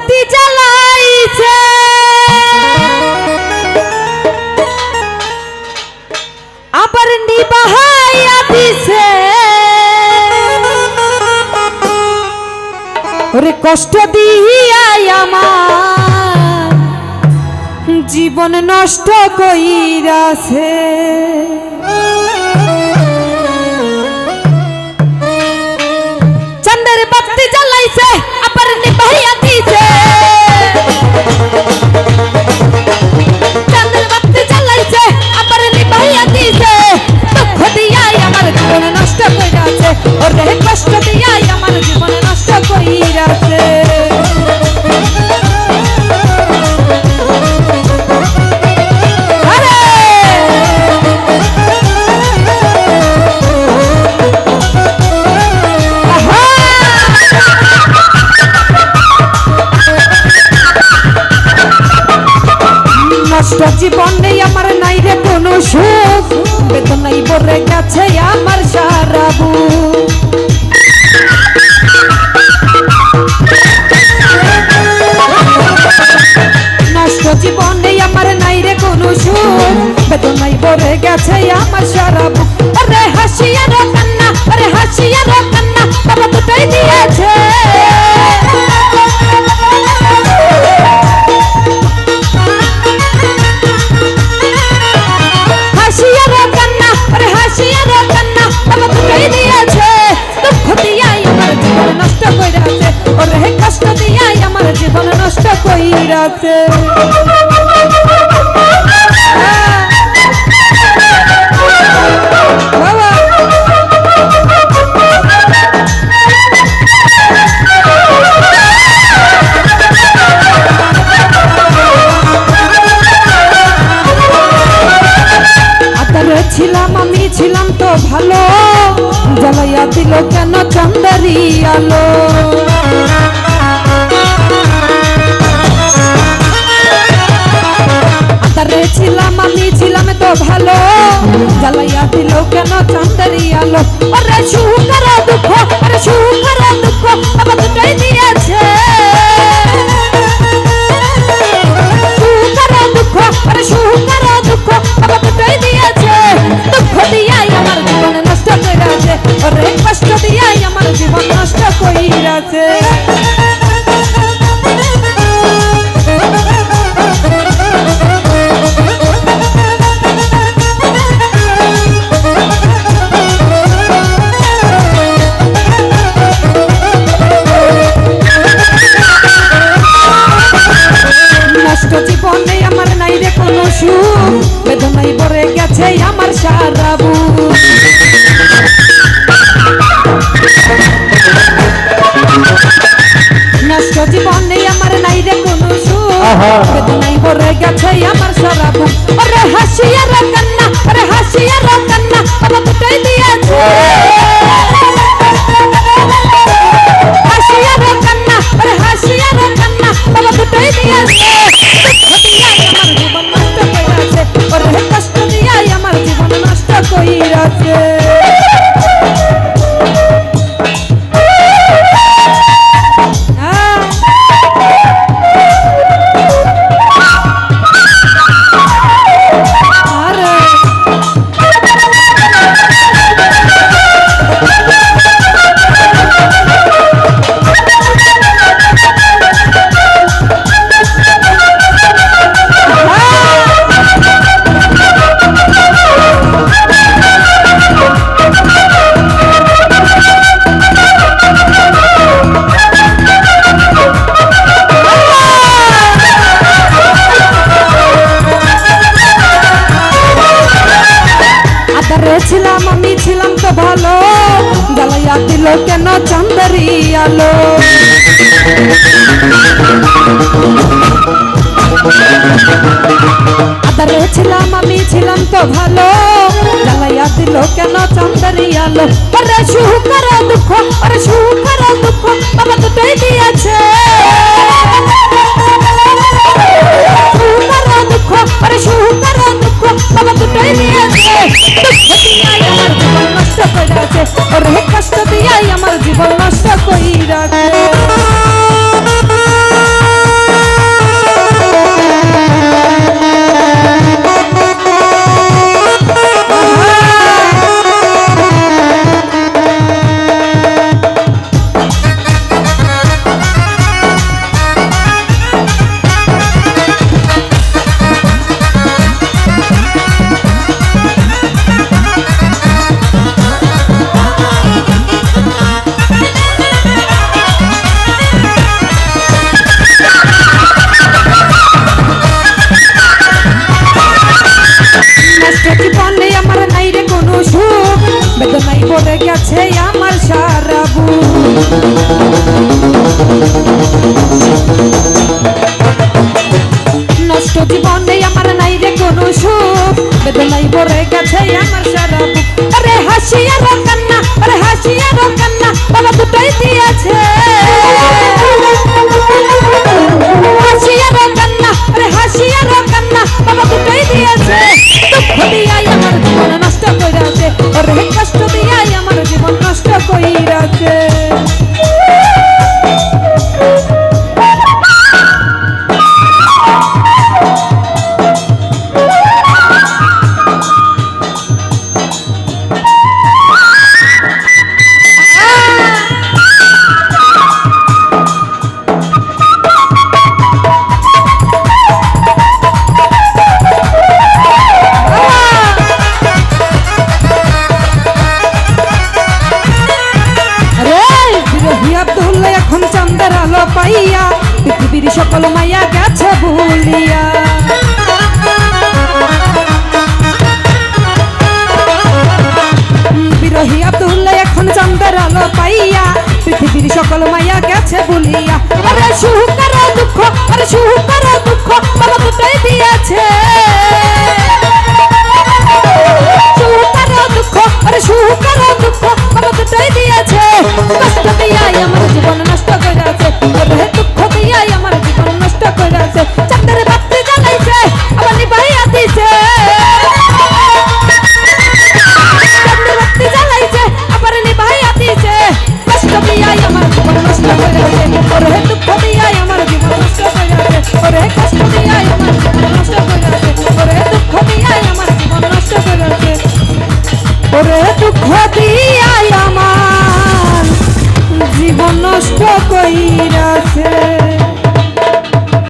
বাতি জ্বালাইছে আবার নিবাহাইয়া দিছে ওরে কষ্ট দিয়াই আমার জীবন নষ্ট কইরাছে চাঁদের বাতি জ্বালাইছে আবার নিবাইয়া দিছে চাঁদের বাতি জ্বালাইছে আবার নিবাইয়া দিছে দুঃখ দিয়াই আমার জীবন নষ্ট কইরাছে ওরে কষ্ট দিয়াই আমার জীবন নষ্ট কইরাছে নষ্ট জীবনে আমার নাই রে কোনো সুখ বেদনাই ভরে গেছে আমার সারা বুক নষ্ট জীবনে আমার নাই রে কোনো সুখ বেদনাই ভরে গেছে আমার সারা বুক আরে হাসিয়া রে কান্না আরে হাসিয়া রে কান্না বাবা দুটাই দিয়েছে জীবন নষ্ট কইরাছে আদরে ছিলাম আমি ছিলাম তো ভালো জ্বালাইয়া দিল কেন চন্দারি আলো ছিলাম আমি ছিলাম তো ভালো জ্বালাইয়া দিল কেন চাঁদারি আলো আরে সুখ আর দুঃখ আরে সুখ আর দুঃখ আবার দুটাই দিয়েছে সুখ আর দুঃখ আরে সুখ আর দুঃখ আবার দুটাই দিয়েছে দুঃখ দিয়াই আমার জীবন নষ্ট কইরাছে আরে কষ্ট দিয়াই আমার জীবন নষ্ট কইরাছে জীবনে আমার নাই রে কোনো সুখ বেদনাই ভরে গেছে আমার সারা বুক নষ্ট জীবনে আমার নাই রে কোনো সুখ বেদনাই ভরে গেছে আমার সারা বুক আরে হাসিয়া রে কান্না আরে হাসিয়া রে কান্না বাবা দুটাই দিয়েছে হাসিয়া রে কান্না আরে হাসিয়া রে কান্না বাবা দুটাই দিয়েছে কষ্ট দিয়াই আমার জীবন নষ্ট কইরাছে ছিলাম আমি ছিলাম তো ভালো জ্বালাইয়া দিল কেন চাঁদারি আলো আদারে ছিলাম আমি ছিলাম তো ভালো জ্বালাইয়া দিল কেন চাঁদারি আলো আরে সুখ আর দুঃখ আরে সুখ আর দুঃখ বাবা দুটাই দিয়েছে সুখ আর দুঃখ আরে সুখ আর দুঃখ বাবা দুটাই দিয়েছে দুঃখ দিয়াই আমার জীবন নষ্ট কইরাছে ওরে কষ্ট দিয়াই আমার জীবন নষ্ট কইরাছে গেছে আমার সারা বুক। নষ্ট জীবনে আমার নাই রে কোনো সুখ, বেদনায় ভরে গেছে আমার সারা বুক। আরে হাসি আর কান্না, আরে হাসি আর কান্না, বাবা দুটোই দিয়েছে। হাসি আর কান্না, আরে হাসি আর কান্না, বাবা দুটোই দিয়েছে। দুঃখ দিয়াই আমার জীবন নষ্ট কইরাছে, আরে কষ্ট দিয়াই আমার জীবন নষ্ট কইরাছে। এখন চাঁদের আলো পাইয়া পৃথিবীর সকল মাইয়া গেছে ভুলিয়া। বিরহী আব্দুল্লাহ এখন চাঁদের আলো পাইয়া পৃথিবীর সকল মাইয়া গেছে ভুলিয়া। আরে সুখ আর দুঃখ, আরে সুখ আর দুঃখ, বাবা দুটোই দিয়েছে। সুখ আর দুঃখ, আরে সুখ আর দুঃখ, বাবা দুটোই দিয়েছে। কষ্ট দিয়াই আমার জীবন নষ্ট কইরাছে, আরে দুঃখ দিয়াই আমার জীবন নষ্ট কইরাছে। চাঁদের বাতি জ্বালাইছে, আবার নিভাইয়া দিছে। চাঁদের বাতি জ্বালাইছে, আবার নিভাইয়া দিছে। কষ্ট দিয়াই আমার জীবন নষ্ট কইরাছে, আরে দুঃখ দিয়াই আমার জীবন নষ্ট কইরাছে। আরে কষ্ট দিয়াই আমার জীবন নষ্ট কইরাছে, আরে দুঃখ দিয়াই আমার জীবন নষ্ট কইরাছে। ওরে দুঃখ দিয়া